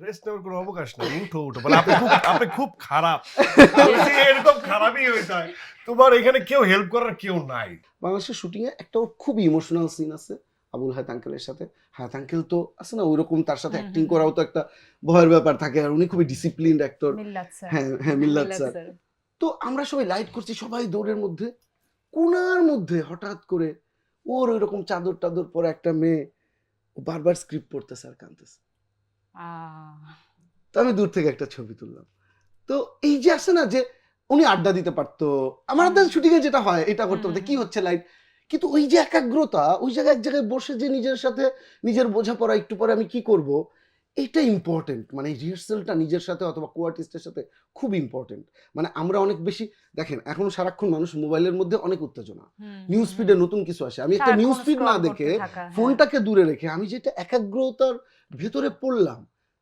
Rest নেওয়ার কোনো অবকাশ নেই, উঠো উঠো বলে আপনি খুব খারাপ। এরকম খারাপই হয়ে যায়, তোমার এখানে কেউ হেল্প করার কেউ নাই। বাংলাদেশের শুটিং এ একটা খুব ইমোশনাল সিন আছে আবুল হায়াত আঙ্কেলের সাথে। হায়াত আঙ্কেল তো আছে না ওইরকম, তার সাথে অ্যাক্টিং করাও তো একটা ভয়ের ব্যাপার থাকে, আর উনি খুবই ডিসিপ্লিনড অ্যাক্টর। হ্যাঁ হ্যাঁ, মিল্লাত স্যার। তো আমরা সবাই লাইট করছি, সবাই দৌড়ের মধ্যে, কোনার মধ্যে হঠাৎ করে ওর ওইরকম চাদর টাদর পরে একটা মেয়ে বারবার স্ক্রিপ্ট পড়তেছে আর কাঁদতেছে। তো আমি দূর থেকে একটা ছবি তুললাম। তো এই যে আসে না যে উনি আড্ডা দিতে পারতো, আমাদের শুটিং এ যেটা হয় এটা করতে পারতো, কি হচ্ছে লাইট, কিন্তু ওই যে একাগ্রতা, ওই জায়গায় এক জায়গায় বসে যে নিজের সাথে নিজের বোঝাপড়া, একটু পরে আমি কি করব, এটা ইম্পর্টেন্ট। মানে রিহার্সালটা নিজের সাথে অথবা কো আর্টিস্টের সাথে খুব ইম্পর্টেন্ট। মানে আমরা অনেক বেশি দেখেন এখন সারাক্ষণ মানুষ মোবাইলের মধ্যে অনেক উত্তেজনা, নিউজ ফিডে নতুন কিছু আসে, আমি একটা নিউজ ফিড না দেখে ফোনটাকে দূরে রেখে আমি যেটা একাগ্রতার ভেতরে পড়লাম,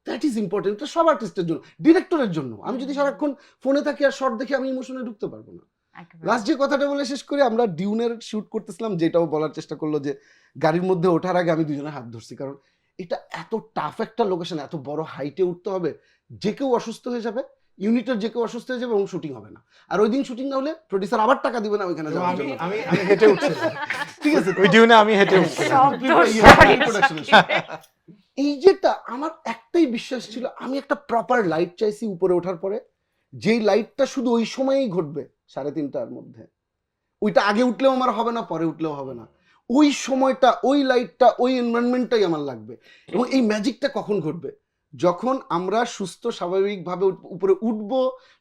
দ্যাট ইজ ইম্পর্টেন্ট। এটা সব আর্টিস্টের জন্য, ডিরেক্টরের জন্য। আমি যদি সারাক্ষণ ফোনে থাকি আর শর্ট দেখে আমি ইমোশনে ঢুকতে পারবো না। লাস্ট যে কথাটা বলে শেষ করে, আমরা ডিউনের শুট করতেছিলাম, যেটাও বলার চেষ্টা করলো যে গাড়ির মধ্যে ওঠার আগে আমি দুজনে হাত ধরছি, কারণ এটা এত টাফ একটা লোকেশন, এত বড় হাইটে উঠতে হবে, যে কেউ অসুস্থ হয়ে যাবে, ইউনিটের যে কেউ অসুস্থ হয়ে যাবে এবং শুটিং হবে না। আর ওই দিন শুটিং না হলে প্রডিউসার আবার টাকা দিবে না ওইখানে যাওয়ার জন্য। আমি হেঁটে উঠছি, ঠিক আছে, ওই ডিউনে আমি হেঁটে উঠছি। এই যেটা আমার একটাই বিশ্বাস ছিল, আমি একটা প্রপার লাইট চাইছি উপরে ওঠার পরে, যেই লাইটটা শুধু ওই সময়ই ঘটবে 3:30টার মধ্যে। ওইটা আগে উঠলেও আমার হবে না, পরে উঠলেও হবে না, ওই সময়টা, ওই লাইটটা, ওই এনভায়রনমেন্টটাই আমার লাগবে। এবং এই ম্যাজিকটা কখন ঘটবে? যখন আমরা সুস্থ স্বাভাবিকভাবে উপরে উঠব,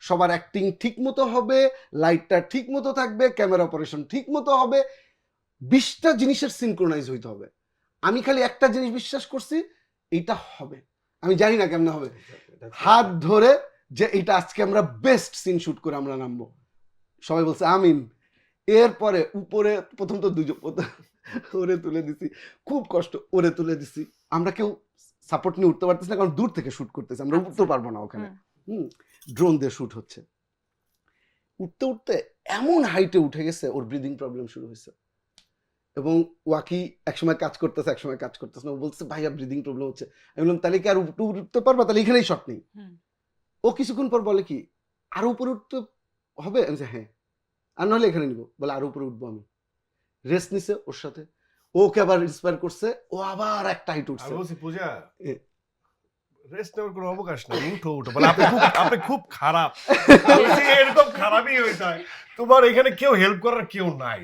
সবার অ্যাক্টিং ঠিক মতো হবে, লাইটটা ঠিক মতো থাকবে, ক্যামেরা অপারেশন ঠিক মতো হবে, 20টা জিনিসের সিনক্রোনাইজ হইতে হবে। আমি খালি একটা জিনিস বিশ্বাস করছি, এইটা হবে। আমি জানি না কেমনে হবে, হাত ধরে যে এটা আজকে আমরা বেস্ট সিন শুট করে আমরা নামবো। সবাই বলছে আমিন। এরপরে উপরে প্রথম তো দুজন ওরে তুলে দিছি, খুব কষ্ট, ওরে তুলে দিছি। আমরা কেউ সাপোর্ট নিয়ে উঠতে পারতেছি না, কারণ দূর থেকে শুট করতেছি, আমরা উঠতে পারবো না ওখানে। ড্রোন দিয়ে শুট হচ্ছে। উঠতে উঠতে এমন হাইটে উঠে গেছে, ওর ব্রিদিং প্রবলেম শুরু হয়েছে। এবং ওয়াকি একসময় কাজ করতেছে, একসময় কাজ করতেছে না। ও বলছে ভাইয়া ব্রিদিং প্রবলেম হচ্ছে। আমি বললাম তাহলে কি আর উঠতে পারবা? তাহলে এখানেই শট নেই। ও কিছুক্ষণ পর বলে কি আরো উপরে উঠতে হবে? আমি বলছি হ্যাঁ, আর নাহলে এখানে নিবো। বলে আরো উপরে উঠবো। আমি রেস্ট নিছে ওর সাথে, ওকে আবার ইন্সপায়ার করছে, ও আবার একটা হাইট উঠছে। আমি বলছি পূজা, রেস্ট নেওয়ার কোনো অবকাশ নেই, উঠো উঠো বলে আপনি খুব খারাপ। এরকম খারাপই হয়ে যায়, তোমার এখানে কেউ হেল্প করার কেউ নাই।